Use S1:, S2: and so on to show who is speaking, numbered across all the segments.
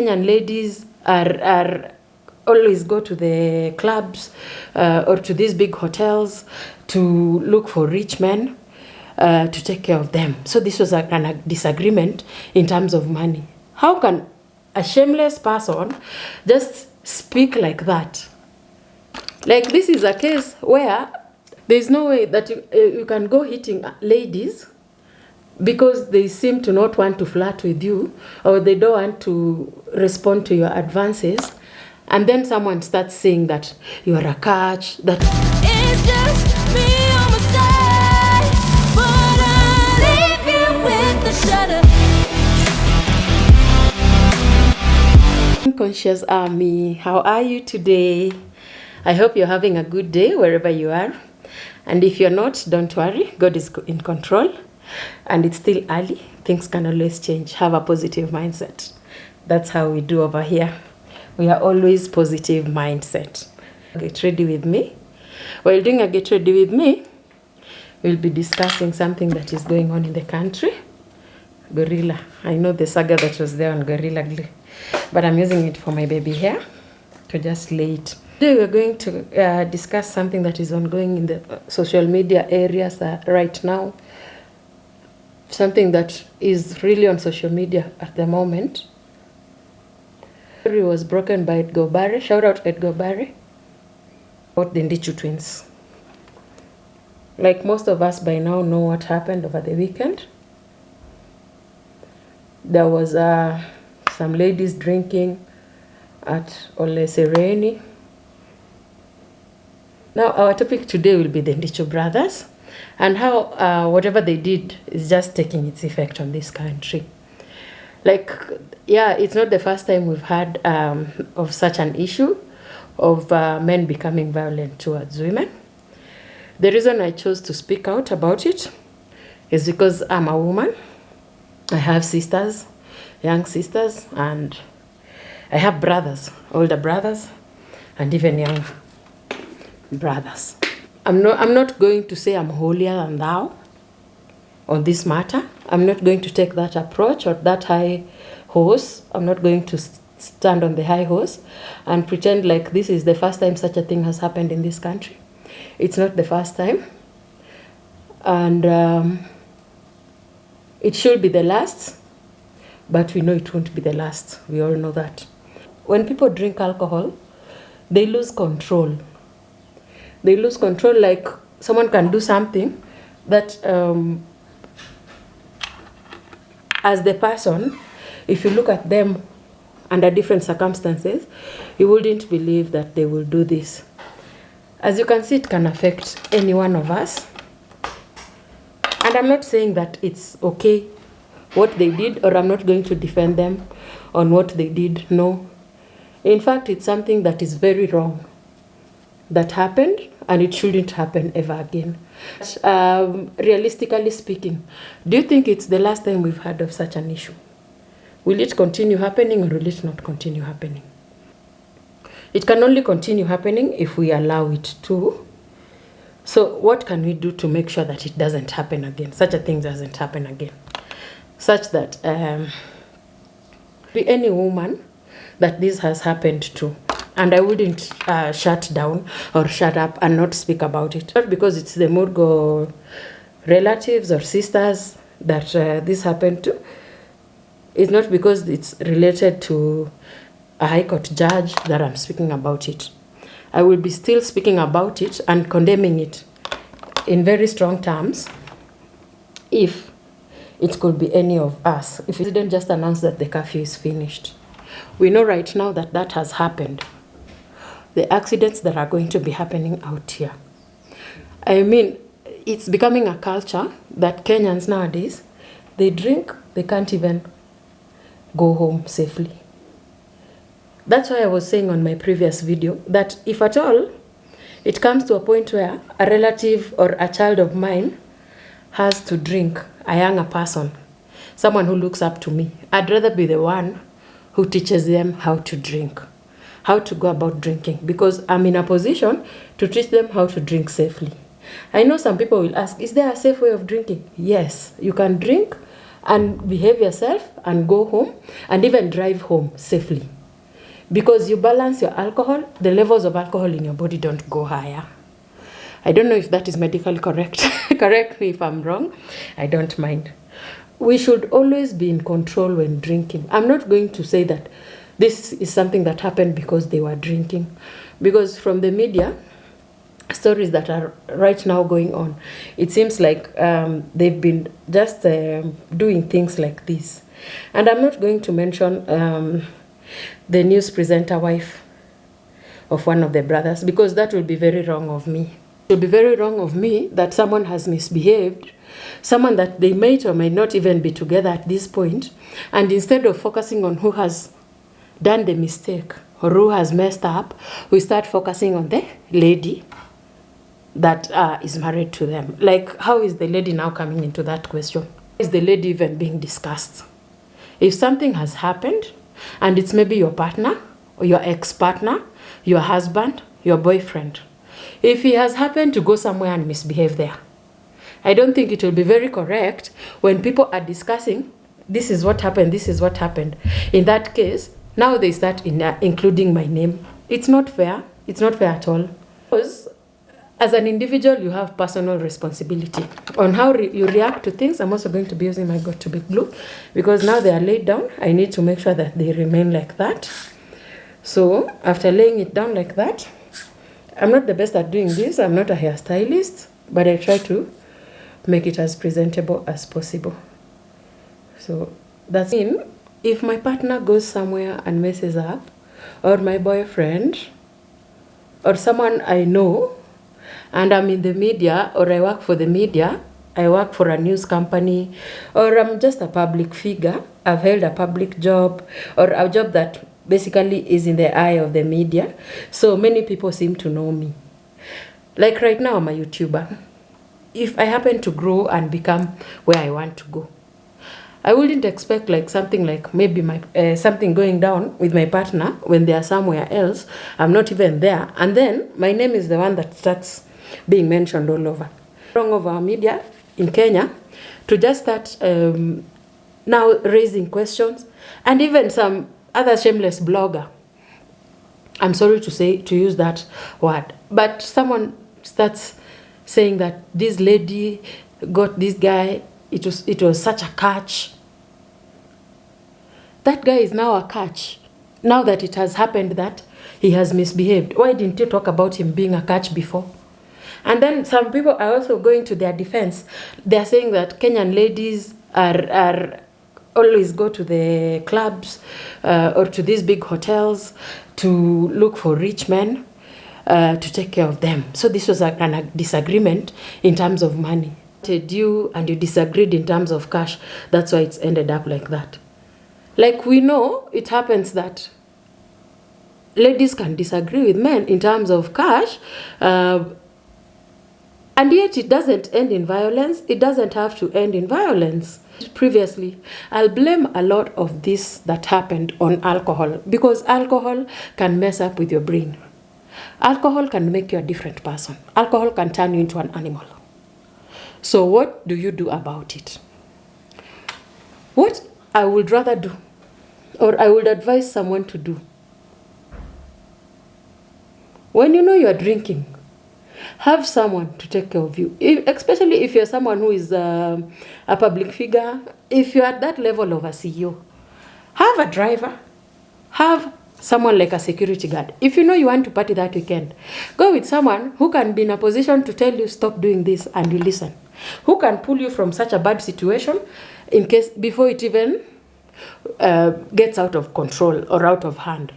S1: Kenyan ladies are always go to the clubs or to these big hotels to look for rich men to take care of them. So this was a disagreement in terms of money. How can a shameless person just speak like that? Like, this is a case where there's no way that you can go hitting ladies because they seem to not want to flirt with you, or they don't want to respond to your advances, and then someone starts saying that you are a catch, that it's just me on my side, but I leave you with the shadow. Conscious Army, how are you today? I hope you're having a good day wherever you are. And if you're not, don't worry. God is in control. And it's still early. Things can always change. Have a positive mindset. That's how we do over here. We are always positive mindset. Get ready with me. While doing a get ready with me, we'll be discussing something that is going on in the country. Gorilla. I know the saga that was there on Gorilla Glue. But I'm using it for my baby hair to just lay it. Today we're going to discuss something that is ongoing in the social media areas right now. Something that is really on social media at the moment. The story was broken by Edgar Barry. Shout out Edgar Barry. About the Ndichus twins. Like most of us by now know what happened over the weekend. There was some ladies drinking at Sereni. Now, our topic today will be the Ndichus brothers and how whatever they did is just taking its effect on this country. Like, yeah, it's not the first time we've heard of such an issue of men becoming violent towards women. The reason I chose to speak out about it is because I'm a woman. I have sisters, young sisters, and I have brothers, older brothers, and even young brothers. I'm not going to say I'm holier than thou on this matter. I'm not going to take that approach or that high horse. I'm not going to stand on the high horse and pretend like this is the first time such a thing has happened in this country. It's not the first time. And it should be the last, but we know it won't be the last. We all know that. When people drink alcohol, they lose control. They lose control, like someone can do something that as the person, if you look at them under different circumstances, you wouldn't believe that they will do this. As you can see, it can affect any one of us. And I'm not saying that it's okay what they did, or I'm not going to defend them on what they did. No. In fact, it's something that is very wrong that happened, and it shouldn't happen ever again. Realistically speaking, do you think it's the last time we've heard of such an issue? Will it continue happening, or will it not continue happening? It can only continue happening if we allow it to. So what can we do to make sure that it doesn't happen again? Such a thing doesn't happen again. Such that be any woman that this has happened to. And I wouldn't shut down or shut up and not speak about it. Not because it's the Murgo relatives or sisters that this happened to. It's not because it's related to a high court judge that I'm speaking about it. I will be still speaking about it and condemning it in very strong terms if it could be any of us. If it didn't just announce that the curfew is finished. We know right now that that has happened. The accidents that are going to be happening out here. I mean, it's becoming a culture that Kenyans nowadays, they drink, they can't even go home safely. That's why I was saying on my previous video that if at all it comes to a point where a relative or a child of mine has to drink, a younger person, someone who looks up to me, I'd rather be the one who teaches them how to drink, how to go about drinking, because I'm in a position to teach them how to drink safely. I know some people will ask, is there a safe way of drinking? Yes, you can drink and behave yourself and go home and even drive home safely. Because you balance your alcohol, the levels of alcohol in your body don't go higher. I don't know if that is medically correct. Correct me if I'm wrong. I don't mind. We should always be in control when drinking. I'm not going to say that this is something that happened because they were drinking. Because from the media, stories that are right now going on, it seems like they've been just doing things like this. And I'm not going to mention the news presenter wife of one of the brothers, because that will be very wrong of me. It will be very wrong of me that someone has misbehaved, someone that they might or might not even be together at this point, and instead of focusing on who has done the mistake or who has messed up, we start focusing on the lady that is married to them. Like, how is the lady now coming into that question? Is the lady even being discussed? If something has happened, and it's maybe your partner, or your ex-partner, your husband, your boyfriend, if he has happened to go somewhere and misbehave there, I don't think it will be very correct when people are discussing, this is what happened, this is what happened. In that case, now they start including my name. It's not fair. It's not fair at all. Because as an individual, you have personal responsibility on how you react to things. I'm also going to be using my Got to Be glue, because now they are laid down. I need to make sure that they remain like that. So after laying it down like that, I'm not the best at doing this. I'm not a hairstylist, but I try to make it as presentable as possible. So that's in. If my partner goes somewhere and messes up, or my boyfriend, or someone I know, and I'm in the media, or I work for the media, I work for a news company, or I'm just a public figure, I've held a public job, or a job that basically is in the eye of the media, so many people seem to know me. Like right now, I'm a YouTuber. If I happen to grow and become where I want to go, I wouldn't expect like something like maybe something going down with my partner when they are somewhere else. I'm not even there, and then my name is the one that starts being mentioned all over. Wrong of our media in Kenya to just start now raising questions, and even some other shameless blogger. I'm sorry to use that word, but someone starts saying that this lady got this guy. It was such a catch. That guy is now a catch. Now that it has happened that he has misbehaved, why didn't you talk about him being a catch before? And then some people are also going to their defense. They're saying that Kenyan ladies are always go to the clubs or to these big hotels to look for rich men to take care of them. So this was a disagreement in terms of money. You and you disagreed in terms of cash. That's why it's ended up like that. Like, we know it happens that ladies can disagree with men in terms of cash, and yet it doesn't end in violence. It doesn't have to end in violence. Previously, I'll blame a lot of this that happened on alcohol, because alcohol can mess up with your brain. Alcohol can make you a different person. Alcohol can turn you into an animal. So what do you do about it? What I would rather do, or I would advise someone to do, when you know you are drinking, have someone to take care of you. Especially if you're someone who is a public figure, if you're at that level of a CEO, have a driver, have someone like a security guard. If you know you want to party that weekend, go with someone who can be in a position to tell you stop doing this and you listen. Who can pull you from such a bad situation in case before it even gets out of control or out of hand.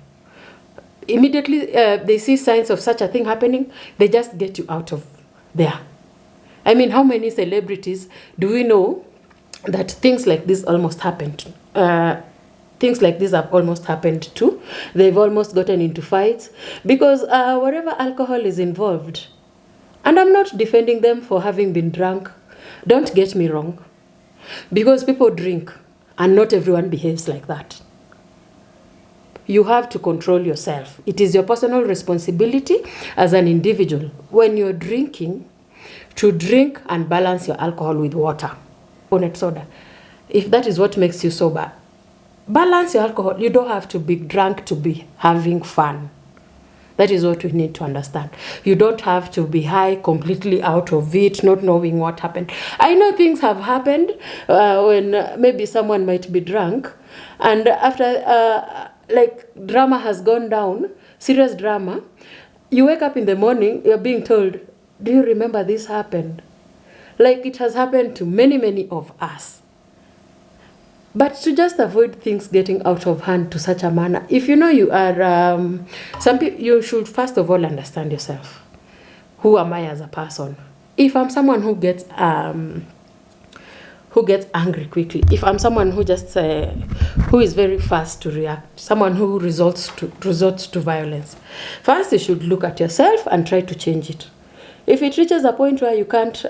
S1: Immediately they see signs of such a thing happening, they just get you out of there. I mean, how many celebrities do we know that things like this almost happened? Things like this have almost happened to. They've almost gotten into fights because wherever alcohol is involved, and I'm not defending them for having been drunk, don't get me wrong, because people drink and not everyone behaves like that. You have to control yourself. It is your personal responsibility as an individual when you're drinking to drink and balance your alcohol with water. Bonnet soda. if that is what makes you sober, balance your alcohol. You don't have to be drunk to be having fun. That is what we need to understand. You don't have to be high, completely out of it, not knowing what happened. I know things have happened when maybe someone might be drunk, and after like drama has gone down, serious drama, you wake up in the morning, you're being told, do you remember this happened? Like it has happened to many, many of us. But to just avoid things getting out of hand to such a manner, if you know you are, you should first of all understand yourself. Who am I as a person? If I'm someone who gets angry quickly, if I'm someone who just who is very fast to react, someone who resorts to violence, first you should look at yourself and try to change it. If it reaches a point where you can't,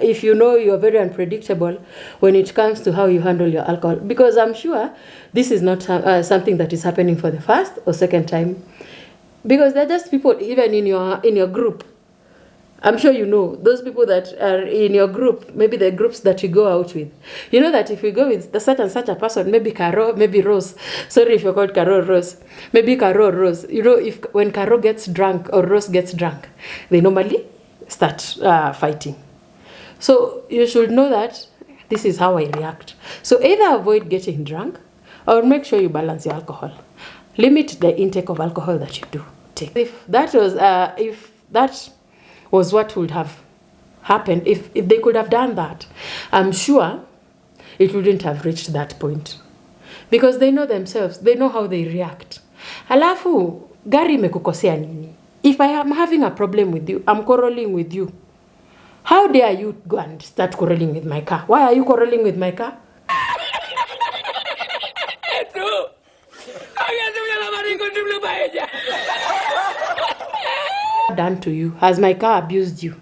S1: if you know you're very unpredictable when it comes to how you handle your alcohol, because I'm sure this is not something that is happening for the first or second time, because they're just people even in your group. I'm sure you know those people that are in your group, maybe the groups that you go out with. You know that if we go with such and such a person, maybe Caro, maybe Rose. Sorry if you're called Caro or Rose. Maybe Caro or Rose. You know, when Caro gets drunk or Rose gets drunk, they normally start fighting. So you should know that this is how I react. So either avoid getting drunk or make sure you balance your alcohol. Limit the intake of alcohol that you do take. If that was what would have happened, if they could have done that, I'm sure it wouldn't have reached that point. Because they know themselves, they know how they react. Halafu, gari imekukosea nini? If I am having a problem with you, I'm quarreling with you. How dare you go and start quarreling with my car? Why are you quarreling with my car? Done to you? Has my car abused you?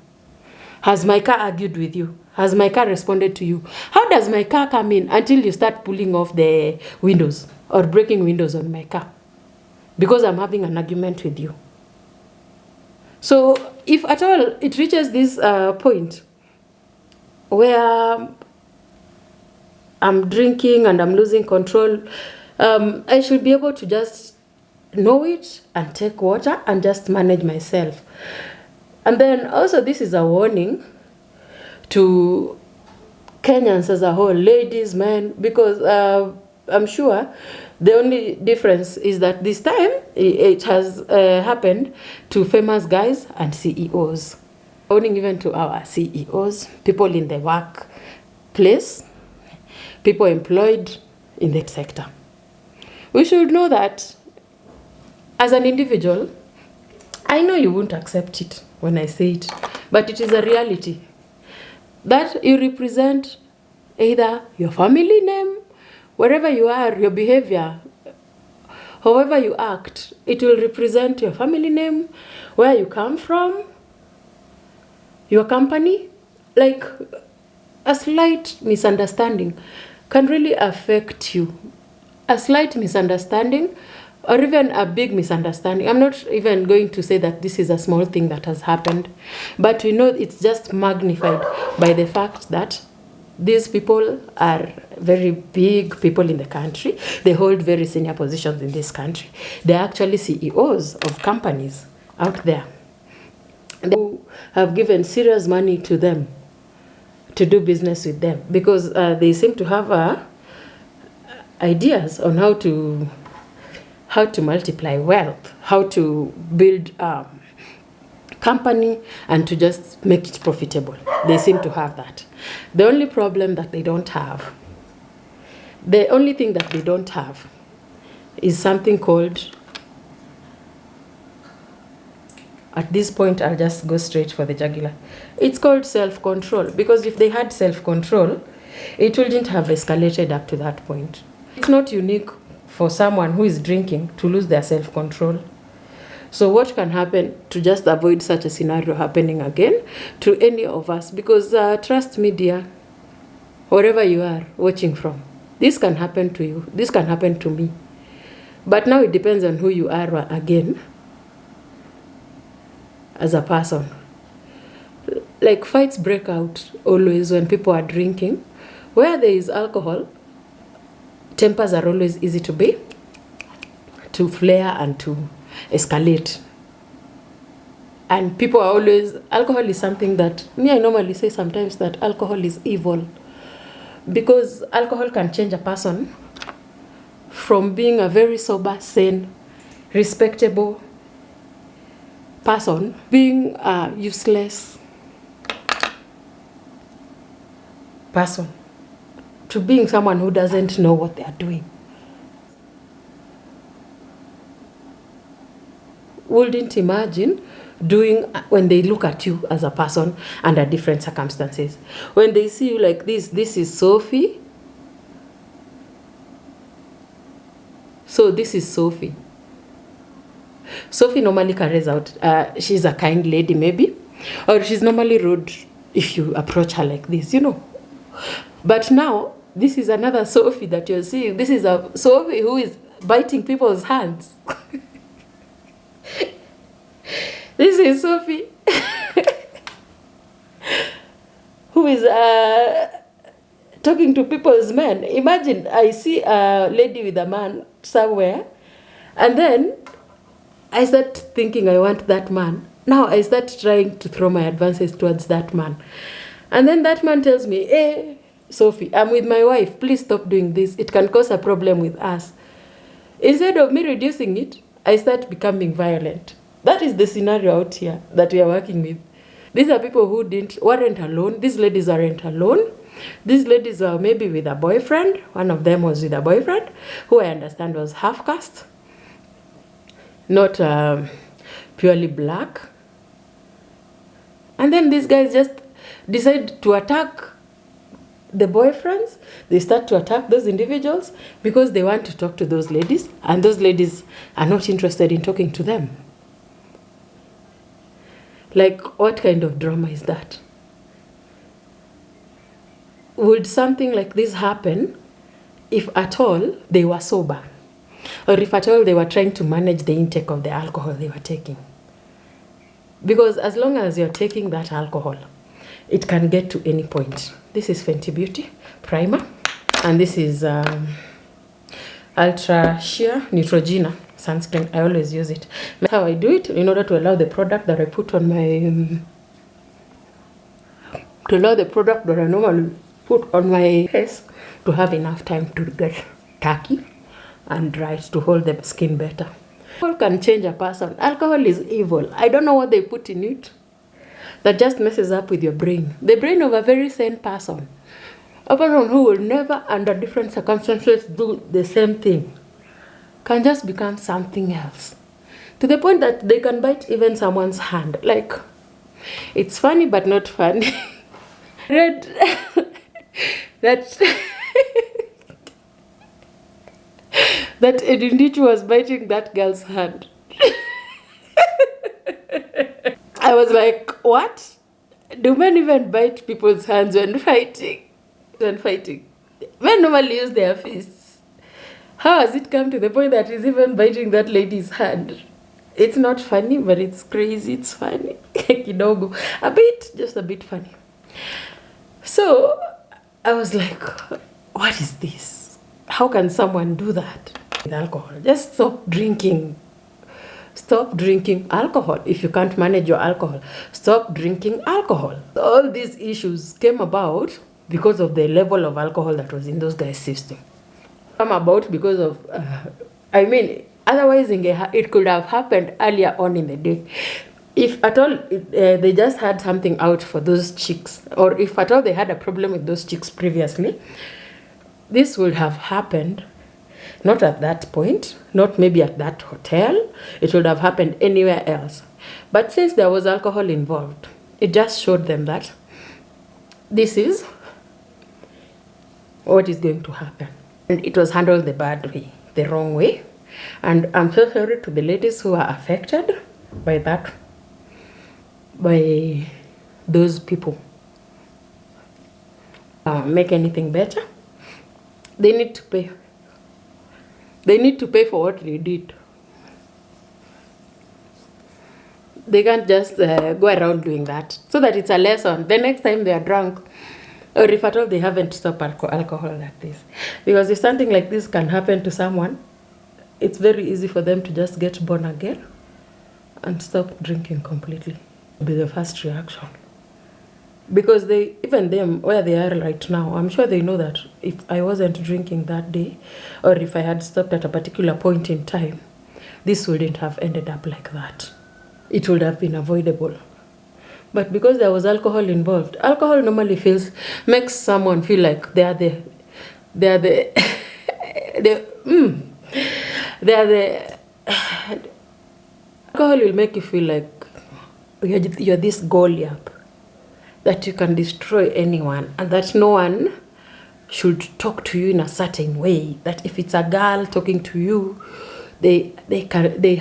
S1: Has my car argued with you? Has my car responded to you? How does my car come in until you start pulling off the windows or breaking windows on my car? Because I'm having an argument with you. So if at all it reaches this point where I'm drinking and I'm losing control, I should be able to just know it and take water and just manage myself. And then also this is a warning to Kenyans as a whole, ladies, men, because I'm sure the only difference is that this time it has happened to famous guys and CEOs. Owning even to our CEOs, people in the workplace, people employed in the sector. We should know that as an individual, I know you won't accept it when I say it, but it is a reality that you represent either your family name, wherever you are, your behavior, however you act, it will represent your family name, where you come from, your company. Like a slight misunderstanding can really affect you. A slight misunderstanding or even a big misunderstanding. I'm not even going to say that this is a small thing that has happened, but we know it's just magnified by the fact that these people are very big people in the country. They hold very senior positions in this country. They're actually CEOs of companies out there. And they have given serious money to them to do business with them because they seem to have ideas on how to multiply wealth, how to build company and to just make it profitable. They seem to have that. The only problem that they don't have, the only thing that they don't have is something called, at this point I'll just go straight for the jugular. It's called self-control, because if they had self-control, it wouldn't have escalated up to that point. It's not unique for someone who is drinking to lose their self-control. So what can happen to just avoid such a scenario happening again to any of us? Because trust me, dear, wherever you are watching from, this can happen to you. This can happen to me. But now it depends on who you are again as a person. Like fights break out always when people are drinking, Where there is alcohol, tempers are always easy to flare and to escalate. And people are always, alcohol is something that, I normally say sometimes that alcohol is evil. Because alcohol can change a person from being a very sober, sane, respectable person, being a useless person, to being someone who doesn't know what they are doing. Wouldn't imagine doing when they look at you as a person under different circumstances. When they see you like this is Sophie. So this is Sophie. Sophie normally carries out, she's a kind lady maybe, or she's normally rude if you approach her like this, But now, this is another Sophie that you're seeing. This is a Sophie who is biting people's hands. This is Sophie who is talking to people's men. Imagine I see a lady with a man somewhere, and then I start thinking I want that man. Now I start trying to throw my advances towards that man. And then that man tells me, hey, Sophie, I'm with my wife. Please stop doing this. It can cause a problem with us. Instead of me reducing it, I start becoming violent. That is the scenario out here that we are working with. These are people who weren't alone. These ladies aren't alone. These ladies were maybe with a boyfriend. One of them was with a boyfriend, who I understand was half caste, not purely black. And then these guys just decide to attack the boyfriends. They start to attack those individuals because they want to talk to those ladies, and those ladies are not interested in talking to them. Like, what kind of drama is that? Would something like this happen if at all they were sober? Or if at all they were trying to manage the intake of the alcohol they were taking? Because as long as you're taking that alcohol, it can get to any point. This is Fenty Beauty Primer. And this is Ultra Sheer Neutrogena sunscreen. I always use it. That's how I do it, in order to allow the product that I put on my... to allow the product that I normally put on my face to have enough time to get tacky and dry, to hold the skin better. Alcohol can change a person. Alcohol is evil. I don't know what they put in it that just messes up with your brain. The brain of a very sane person. A person who will never, under different circumstances, do the same thing, can just become something else. To the point that they can bite even someone's hand. Like, it's funny but not funny. Read that that Ndichus was biting that girl's hand. I was like, what? Do men even bite people's hands when fighting? Men normally use their fists. How has it come to the point that he's even biting that lady's hand? It's not funny, but it's crazy. It's funny. Kidogo. Just a bit funny. So I was like, what is this? How can someone do that with alcohol? Just stop drinking. Stop drinking alcohol. If you can't manage your alcohol, stop drinking alcohol. All these issues came about because of the level of alcohol that was in those guys' system. Come about because of, otherwise it could have happened earlier on in the day. If at all they just had something out for those chicks, or if at all they had a problem with those chicks previously, this would have happened not at that point, not maybe at that hotel. It would have happened anywhere else. But since there was alcohol involved, it just showed them that this is what is going to happen. And it was handled the bad way, the wrong way. And I'm so sorry to the ladies who are affected by that, by those people. Make anything better, they need to pay. They need to pay for what they did. They can't just go around doing that. So that it's a lesson. The next time they are drunk, Or if at all they haven't stopped alcohol like this. Because if something like this can happen to someone, it's very easy for them to just get born again and stop drinking completely. It'll be the first reaction. Because they, even them, where they are right now, I'm sure they know that if I wasn't drinking that day, or if I had stopped at a particular point in time, this wouldn't have ended up like that. It would have been avoidable. But because there was alcohol involved, alcohol normally makes someone feel like they are the alcohol will make you feel like you're this Goliath, that you can destroy anyone, and that no one should talk to you in a certain way. That if it's a girl talking to you, they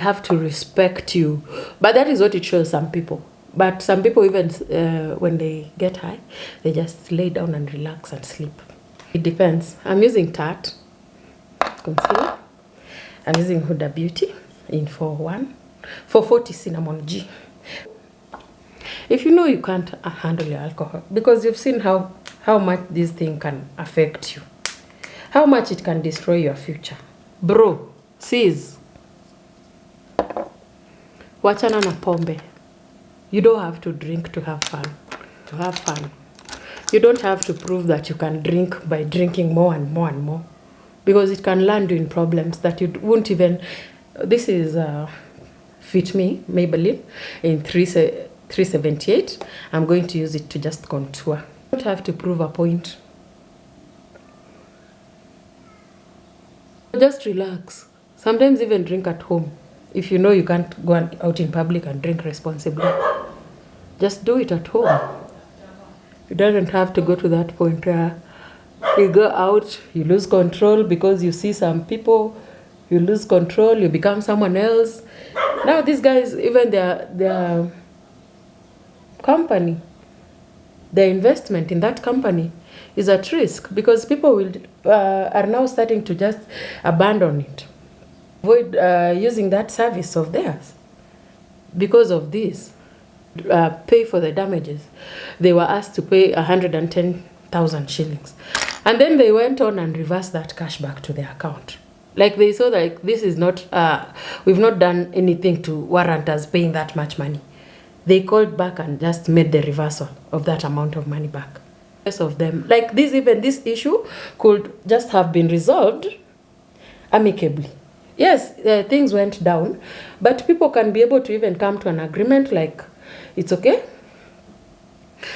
S1: have to respect you. But that is what it shows some people. But some people, even when they get high, they just lay down and relax and sleep. It depends. I'm using Tarte concealer. I'm using Huda Beauty in 4:1. 440 cinnamon G. If you know you can't handle your alcohol, because you've seen how much this thing can affect you, how much it can destroy your future. Bro, sis, wachana na pombe. You don't have to drink to have fun. To have fun. You don't have to prove that you can drink by drinking more and more and more. Because it can land you in problems that you won't even... This is Fit Me, Maybelline, in 378. I'm going to use it to just contour. You don't have to prove a point. Just relax. Sometimes even drink at home. If you know you can't go out in public and drink responsibly, just do it at home. You don't have to go to that point where you go out, you lose control because you see some people, you lose control, you become someone else. Now these guys, even their company, their investment in that company is at risk because people are now starting to just abandon it. Avoid using that service of theirs because of this. Pay for the damages. They were asked to pay 110,000 shillings. And then they went on and reversed that cash back to their account. Like they saw like this is not, we've not done anything to warrant us paying that much money. They called back and just made the reversal of that amount of money back. Rest of them, like this, even this issue could just have been resolved amicably. Yes, things went down, but people can be able to even come to an agreement like, it's okay.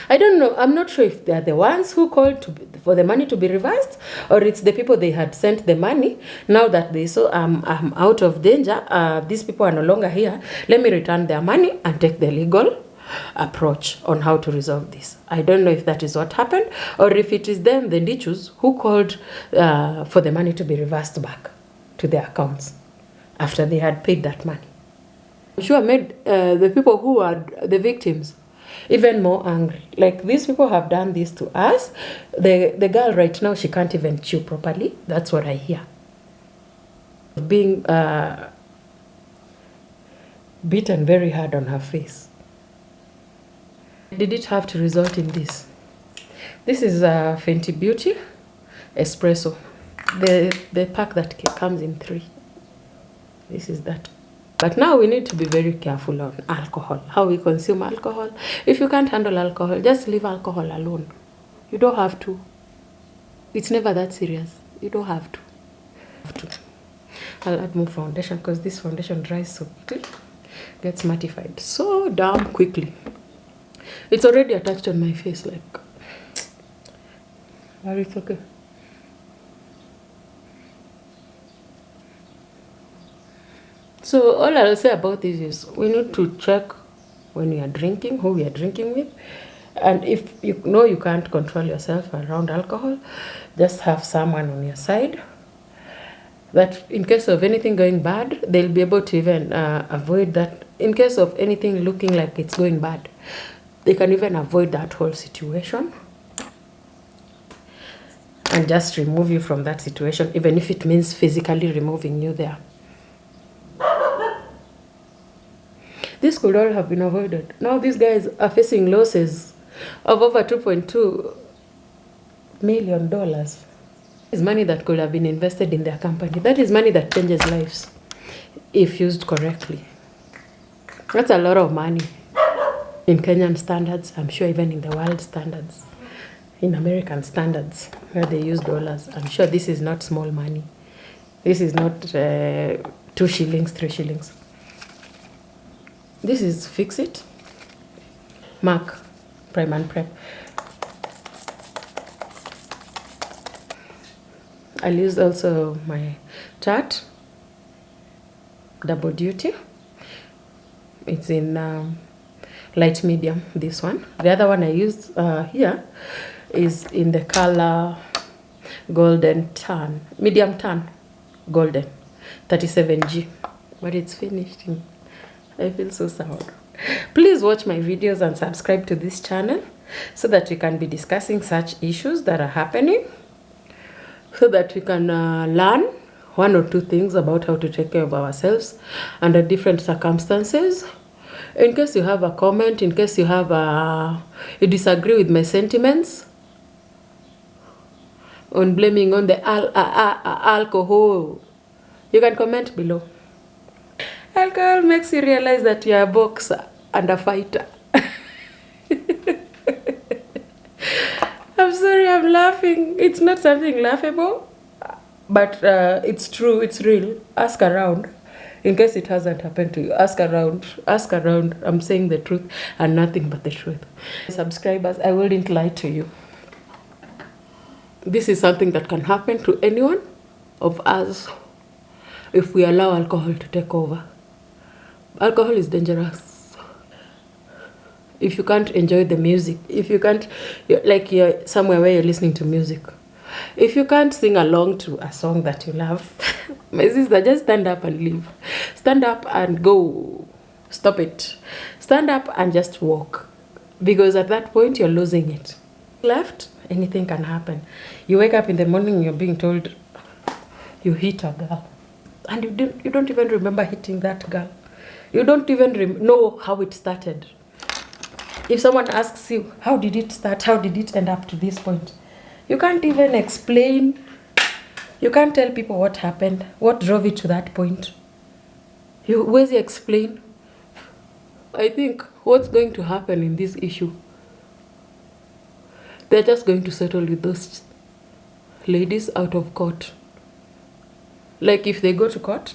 S1: I don't know. I'm not sure if they're the ones who called for the money to be reversed, or it's the people they had sent the money. Now that they saw I'm out of danger, these people are no longer here. Let me return their money and take the legal approach on how to resolve this. I don't know if that is what happened, or if it is them, the Ndichus, who called for the money to be reversed back to their accounts after they had paid that money. I'm sure made the people who are the victims even more angry. Like, these people have done this to us. The girl right now, she can't even chew properly. That's what I hear. Being beaten very hard on her face. Did it have to result in this? This is Fenty Beauty Espresso. The pack that comes in 3. This is that. But now we need to be very careful on alcohol, how we consume alcohol. If you can't handle alcohol, just leave alcohol alone. You don't have to. It's never that serious. You don't have to. I'll add more foundation because this foundation dries so quickly. Gets mattified so damn quickly. It's already attached on my face, like, but it's okay. So all I'll say about this is we need to check when we are drinking, who we are drinking with. And if you know you can't control yourself around alcohol, just have someone on your side that in case of anything going bad, they'll be able to even avoid that. In case of anything looking like it's going bad, they can even avoid that whole situation and just remove you from that situation, even if it means physically removing you there. This could all have been avoided. Now these guys are facing losses of over 2.2 million. Is money that could have been invested in their company. That is money that changes lives if used correctly. That's a lot of money in Kenyan standards. I'm sure even in the world standards, in American standards, where they use dollars. I'm sure this is not small money. This is not 2 shillings, 3 shillings. This is Fix It, Mark, Prime and Prep. I'll use also my chart, double duty. It's in light medium, this one. The other one I used here is in the color golden tan, medium tan, golden, 37G. But it's finished. I feel so sour. Please watch my videos and subscribe to this channel so that we can be discussing such issues that are happening, so that we can learn 1 or 2 things about how to take care of ourselves under different circumstances. In case you have a comment, in case you have you disagree with my sentiments on blaming on the alcohol, you can comment below. Alcohol makes you realize that you're a boxer and a fighter. I'm sorry, I'm laughing. It's not something laughable, but it's true, it's real. Ask around. In case it hasn't happened to you, ask around. Ask around. I'm saying the truth and nothing but the truth. Subscribers, I wouldn't lie to you. This is something that can happen to anyone of us if we allow alcohol to take over. Alcohol is dangerous. If you can't enjoy the music, if you can't, you're somewhere where you're listening to music, if you can't sing along to a song that you love, my sister, just stand up and leave. Stand up and go. Stop it. Stand up and just walk. Because at that point, you're losing it. Left, anything can happen. You wake up in the morning, you're being told you hit a girl. And you don't even remember hitting that girl. You don't even know how it started. If someone asks you, how did it start? How did it end up to this point? You can't even explain. You can't tell people what happened, what drove it to that point. You always explain. I think what's going to happen in this issue, they're just going to settle with those ladies out of court. Like if they go to court,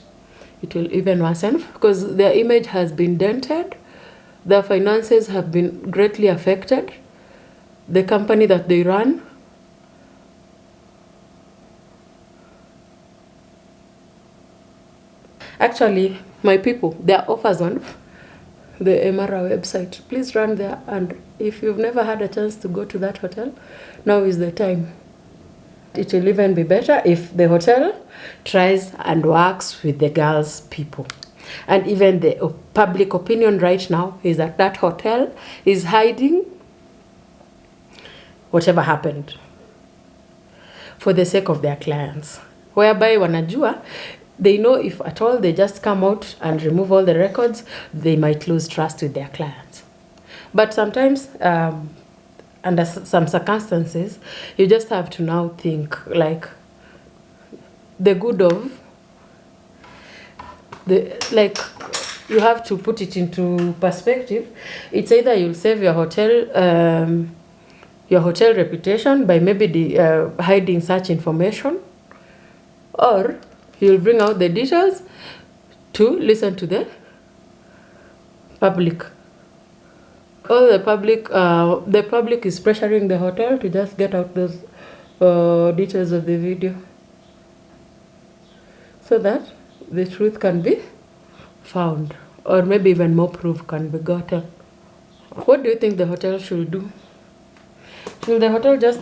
S1: it will even worsen because their image has been dented. Their finances have been greatly affected. The company that they run, actually, my people, there are offers on the Emara website. Please run there, and if you've never had a chance to go to that hotel, now is the time. It will even be better if the hotel tries and works with the girls' people. And even the public opinion right now is that that hotel is hiding whatever happened for the sake of their clients. Whereby wanajua, they know if at all they just come out and remove all the records, they might lose trust with their clients. But sometimes, under some circumstances, you just have to now think like the good of you have to put it into perspective. It's either you'll save your hotel reputation by maybe hiding such information, or you'll bring out the details to listen to the public. All the public is pressuring the hotel to just get out those details of the video so that the truth can be found, or maybe even more proof can be gotten. What do you think the hotel should do? Should the hotel just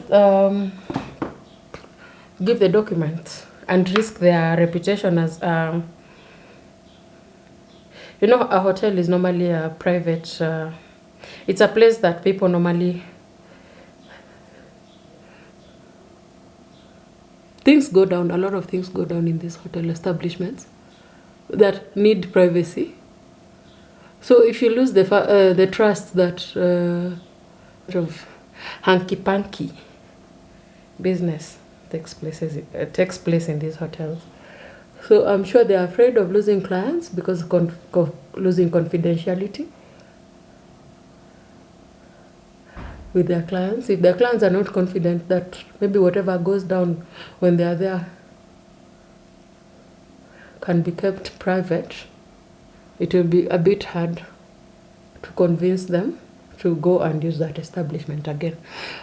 S1: give the documents and risk their reputation as a hotel is normally a private, it's a place that people normally, things go down, a lot of things go down in these hotel establishments that need privacy. So if you lose the trust that of hanky-panky business takes place in these hotels. So I'm sure they're afraid of losing clients because of losing confidentiality with their clients. If their clients are not confident that maybe whatever goes down when they are there can be kept private, it will be a bit hard to convince them to go and use that establishment again.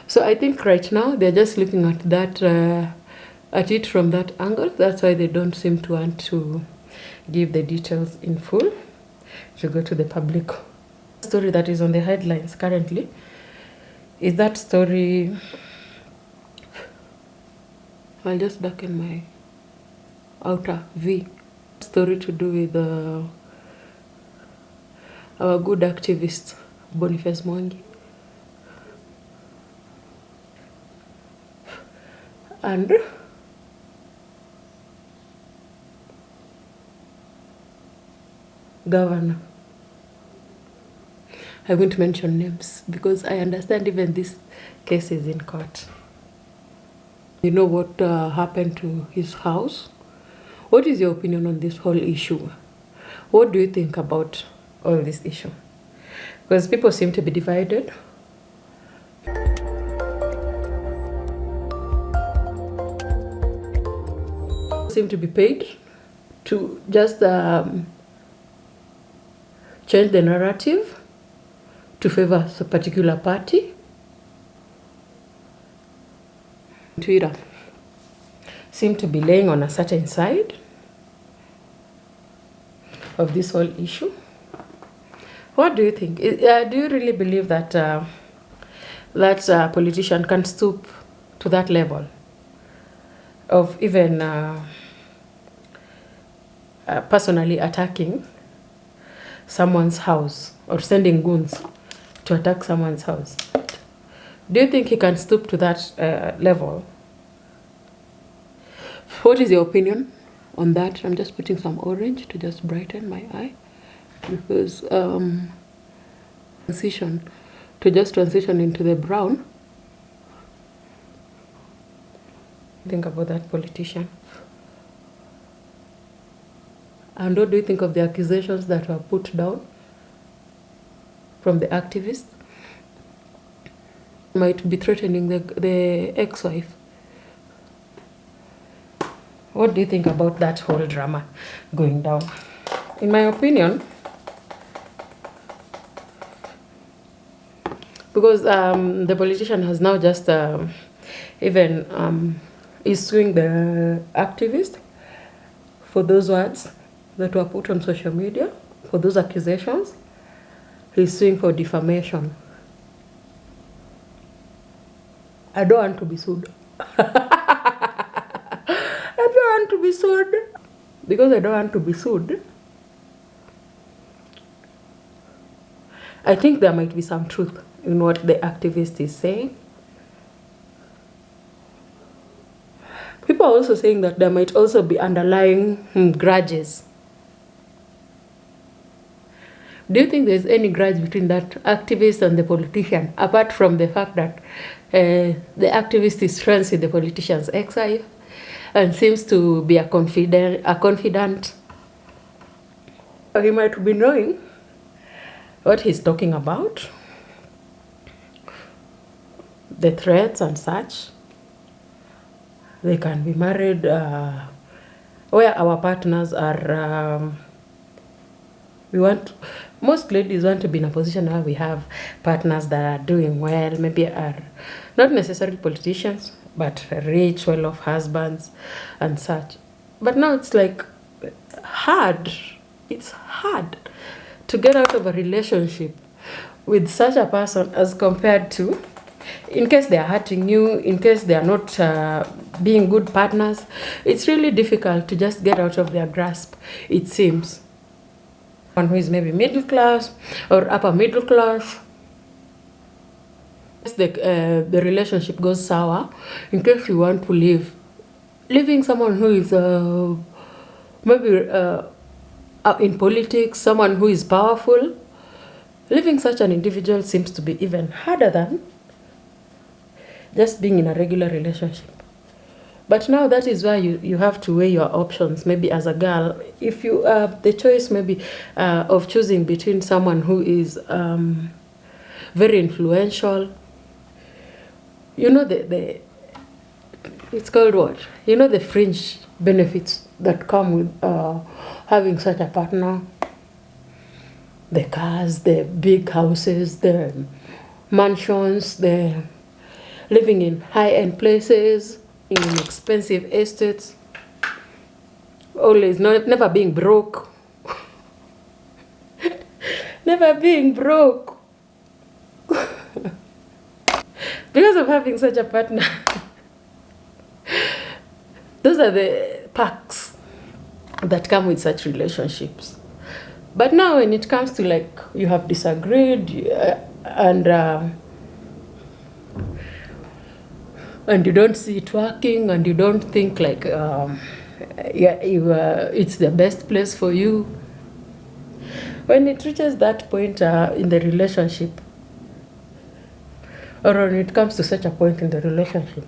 S1: So I think right now they're just looking at that, at it from that angle. That's why they don't seem to want to give the details in full to go to the public. The story that is on the headlines currently is that story. I'll just darken my outer V. Story to do with our good activist Borniface Mwangi and governor. I won't mention names because I understand even this case is in court. You know what happened to his house? What is your opinion on this whole issue? What do you think about all this issue? Because people seem to be divided. Seem to be paid to just change the narrative to favor a particular party. Twitter seem to be laying on a certain side of this whole issue. What do you think? Do you really believe that that a politician can stoop to that level of even personally attacking someone's house or sending goons to attack someone's house? Do you think he can stoop to that level? What is your opinion on that? I'm just putting some orange to just brighten my eye because transition into the brown. Think about that politician. And what do you think of the accusations that were put down from the activists? Might be threatening the ex-wife. What do you think about that whole drama going down? In my opinion, because the politician has now just is suing the activist for those words that were put on social media, for those accusations. He's suing for defamation. I don't want to be sued. I don't want to be sued. Because I don't want to be sued, I think there might be some truth in what the activist is saying. People are also saying that there might also be underlying grudges. Do you think there's any grudge between that activist and the politician, apart from the fact that the activist is friends with the politician's ex-wife and seems to be a confidant? He might be knowing what he's talking about, the threats and such. They can be married where our partners are. Most ladies want to be in a position where we have partners that are doing well, maybe are not necessarily politicians, but rich, well-off husbands and such. But now it's like hard. It's hard to get out of a relationship with such a person as compared to, in case they are hurting you, in case they are not being good partners. It's really difficult to just get out of their grasp, it seems. One who is maybe middle class or upper middle class, the relationship goes sour, in case you want to leave. Leaving someone who is maybe in politics, someone who is powerful, leaving such an individual seems to be even harder than just being in a regular relationship. But now that is why you have to weigh your options. Maybe as a girl, if you have the choice maybe of choosing between someone who is very influential, you know, the it's called what? You know, the fringe benefits that come with having such a partner. The cars, the big houses, the mansions, the living in high-end places, in expensive estates, always never being broke. Never being broke. Because of having such a partner. Those are the perks that come with such relationships. But now when it comes to like you have disagreed and you don't see it working and you don't think like it's the best place for you, when it reaches that point in the relationship, or when it comes to such a point in the relationship,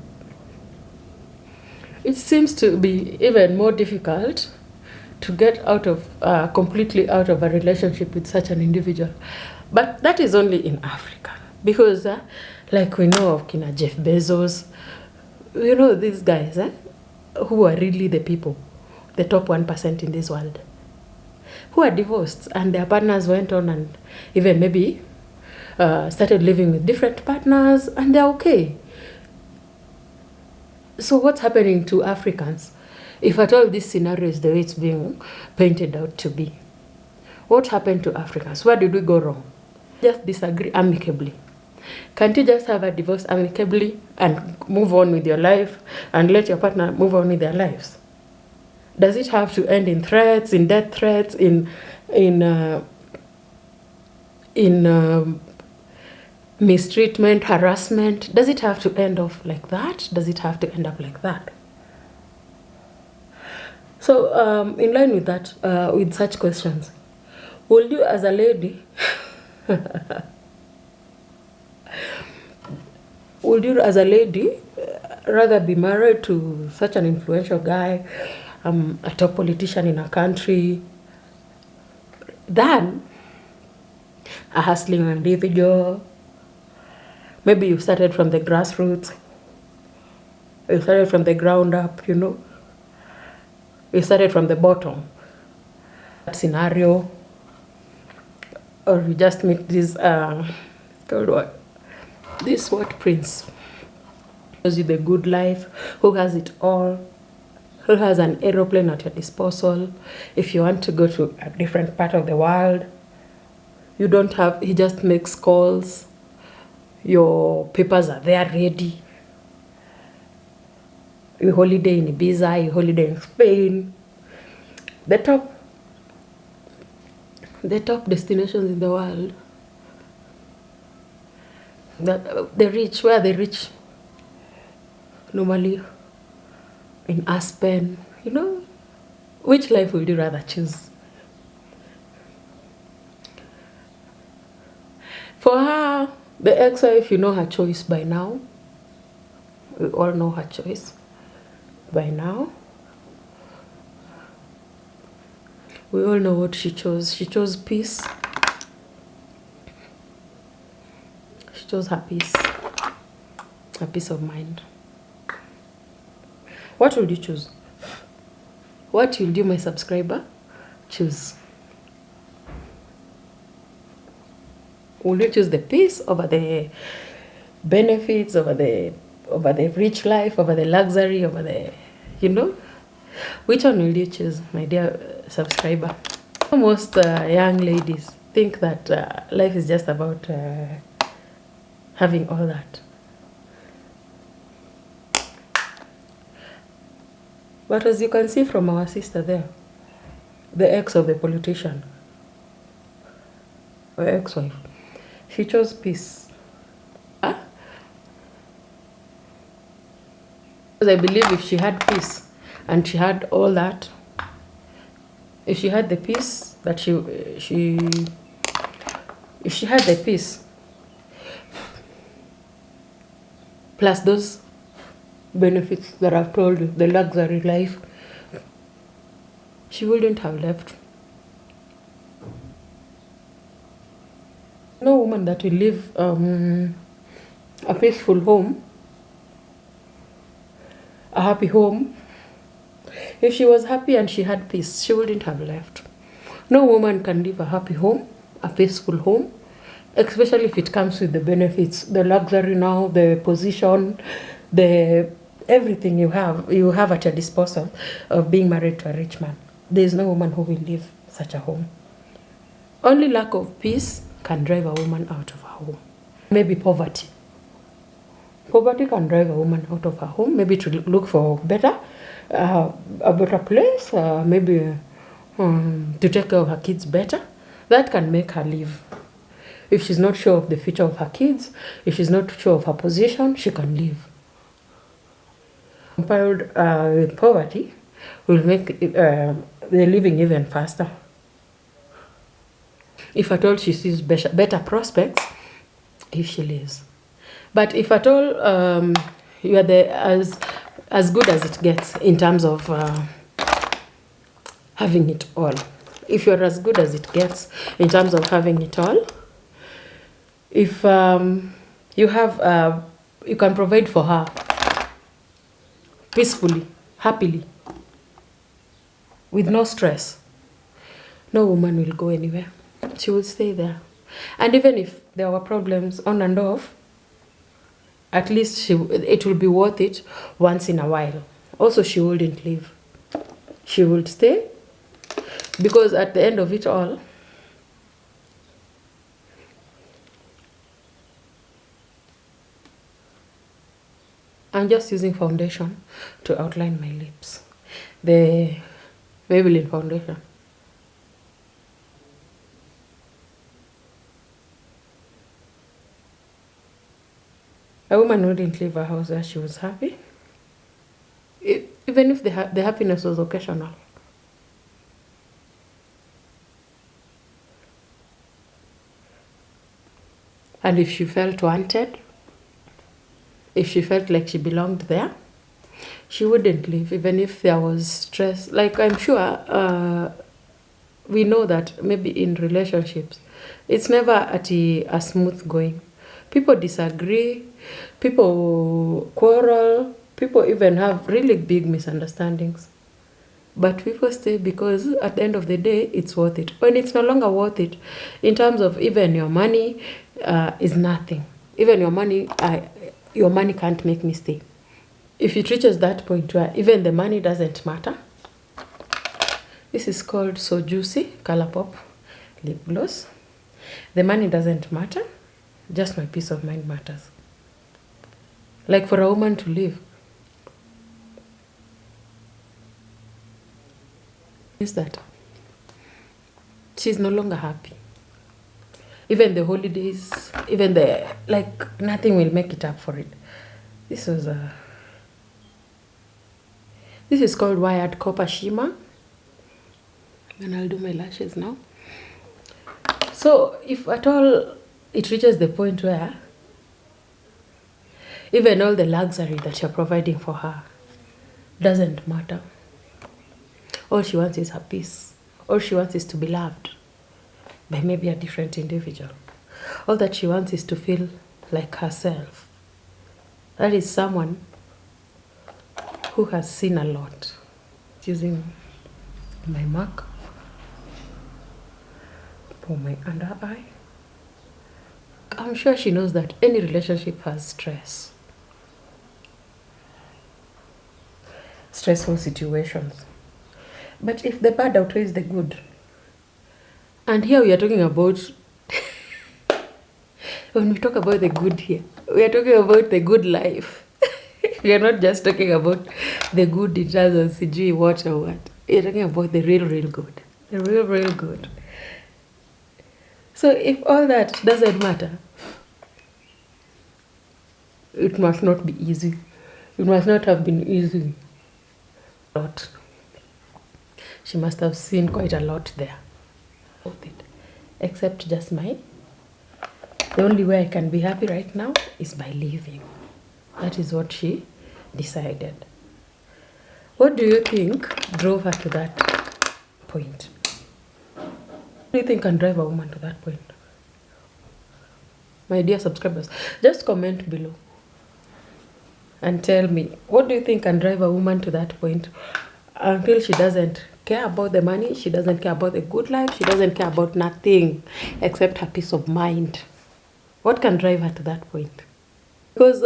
S1: it seems to be even more difficult to get out of completely out of a relationship with such an individual. But that is only in Africa, because like we know of Kina Jeff Bezos, you know, these guys who are really the people, the top 1% in this world, who are divorced and their partners went on and even maybe started living with different partners and they're okay. So what's happening to Africans? If at all this scenario is the way it's being painted out to be, what happened to Africans? Where did we go wrong? Just disagree amicably. Can't you just have a divorce amicably and move on with your life and let your partner move on with their lives? Does it have to end in threats, in death threats, in mistreatment, harassment? Does it have to end off like that? Does it have to end up like that? So in line with that, with such questions, would you as a lady, would you as a lady rather be married to such an influential guy, a top politician in a country, than a hustling individual? Maybe you started from the grassroots, you started from the ground up, you know, you started from the bottom. That scenario, or you just meet this called what? This what prince? Gives you the good life, who has it all, who has an aeroplane at your disposal. If you want to go to a different part of the world, you don't have, he just makes calls, your papers are there ready. You holiday in Ibiza, you holiday in Spain. The top destinations in the world. The rich, where are the rich? Normally in Aspen, you know. Which life would you rather choose? For her, the ex-wife, you know her choice by now. We all know her choice by now. We all know what she chose. She chose peace. She chose her peace of mind. What will you choose? What will you, my subscriber, choose? Will you choose the peace over the benefits, over the rich life, over the luxury, over the, you know? Which one will you choose, my dear subscriber? Most young ladies think that life is just about having all that. But as you can see from our sister there, the ex of the politician, or ex-wife, she chose peace. Huh? Because I believe if she had peace and she had all that, if she had the peace that if she had the peace plus those benefits that I've told you, the luxury life, she wouldn't have left. No woman that will live a peaceful home, a happy home. If she was happy and she had peace, she wouldn't have left. No woman can live a happy home, a peaceful home, especially if it comes with the benefits, the luxury now, the position, the everything you have at your disposal of being married to a rich man. There is no woman who will live such a home. Only lack of peace can drive a woman out of her home. Maybe poverty. Poverty can drive a woman out of her home, maybe to look for a better place, maybe to take care of her kids better. That can make her leave. If she's not sure of the future of her kids, if she's not sure of her position, she can leave. Compared with poverty, will make the living even faster. If at all she sees better prospects, if she leaves. But if at all you are as good as it gets in terms of having it all. If you're as good as it gets in terms of having it all, if you have, you can provide for her peacefully, happily, with no stress, no woman will go anywhere. She will stay there. And even if there were problems on and off, at least it will be worth it once in a while. Also, she wouldn't leave. She would stay, because at the end of it all, I'm just using foundation to outline my lips. The Maybelline foundation. A woman wouldn't leave a house where she was happy, even if the happiness was occasional. And if she felt wanted, if she felt like she belonged there, she wouldn't leave, even if there was stress. Like, I'm sure we know that maybe in relationships, it's never a smooth going. People disagree, people quarrel, people even have really big misunderstandings. But people stay because at the end of the day, it's worth it. When it's no longer worth it, in terms of even your money is nothing. Even your money can't make me stay. If it reaches that point where even the money doesn't matter, this is called So Juicy Colourpop lip gloss. The money doesn't matter, just my peace of mind matters. Like for a woman to live, is that she's no longer happy. Even the holidays, even nothing will make it up for it. This is called Wired Copper Shimmer. And I'll do my lashes now. So if at all it reaches the point where even all the luxury that you're providing for her doesn't matter. All she wants is her peace. All she wants is to be loved by maybe a different individual. All that she wants is to feel like herself. That is someone who has seen a lot. Using my mark for my under eye. I'm sure she knows that any relationship has stress. Stressful situations. But if the bad outweighs the good, and here we are talking about, when we talk about the good here, we are talking about the good life. We are not just talking about the good in terms of CG, what or what. We are talking about the real good. The real good. So if all that doesn't matter, it must not be easy. It must not have been easy. She must have seen quite a lot there. Except just mine. The only way I can be happy right now is by leaving. That is what she decided. What do you think drove her to that point? What do you think can drive a woman to that point? My dear subscribers, just comment below and tell me, what do you think can drive a woman to that point until she doesn't care about the money, she doesn't care about the good life, she doesn't care about nothing except her peace of mind? What can drive her to that point? Because,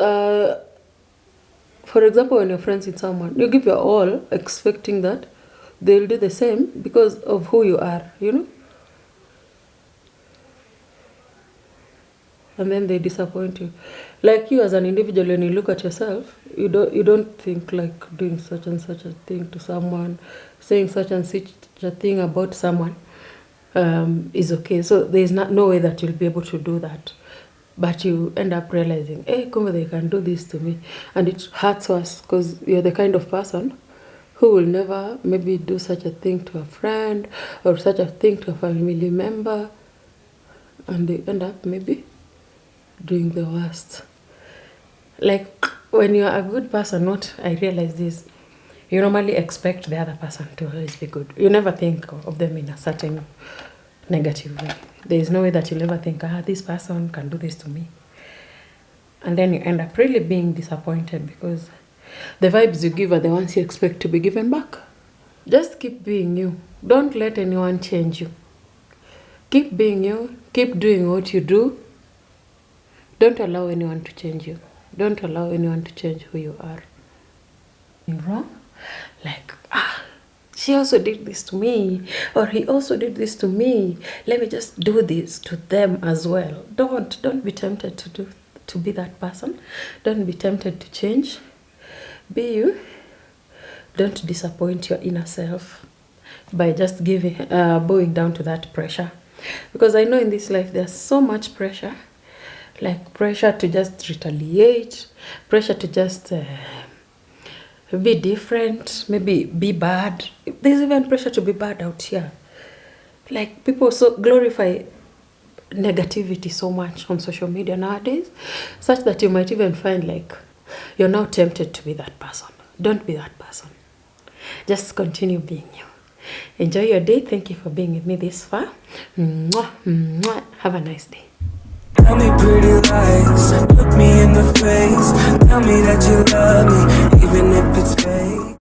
S1: for example, when you're friends with someone, you give your all expecting that they'll do the same because of who you are, you know? And then they disappoint you. Like you as an individual, when you look at yourself, you don't think like doing such and such a thing to someone, saying such and such a thing about someone is okay. So there's no way that you'll be able to do that. But you end up realizing, hey, come they can do this to me. And it hurts us because you're the kind of person who will never maybe do such a thing to a friend or such a thing to a family member. And they end up maybe doing the worst. Like when you're a good person, what I realize is you normally expect the other person to always be good. You never think of them in a certain negative way. There is no way that you'll ever think, this person can do this to me. And then you end up really being disappointed because the vibes you give are the ones you expect to be given back. Just keep being you. Don't let anyone change you. Keep being you. Keep doing what you do. Don't allow anyone to change you. Don't allow anyone to change who you are. Wrong? Like, she also did this to me, or he also did this to me. Let me just do this to them as well. Don't be tempted to be that person. Don't be tempted to change. Be you. Don't disappoint your inner self by just bowing down to that pressure. Because I know in this life there's so much pressure. Like pressure to just retaliate, pressure to just be different, maybe be bad. There's even pressure to be bad out here. Like people so glorify negativity so much on social media nowadays, such that you might even find like you're now tempted to be that person. Don't be that person. Just continue being you. Enjoy your day. Thank you for being with me this far. Mwah, mwah. Have a nice day.
S2: Tell me pretty lies, look me in the face. Tell me that you love me, even if it's fake.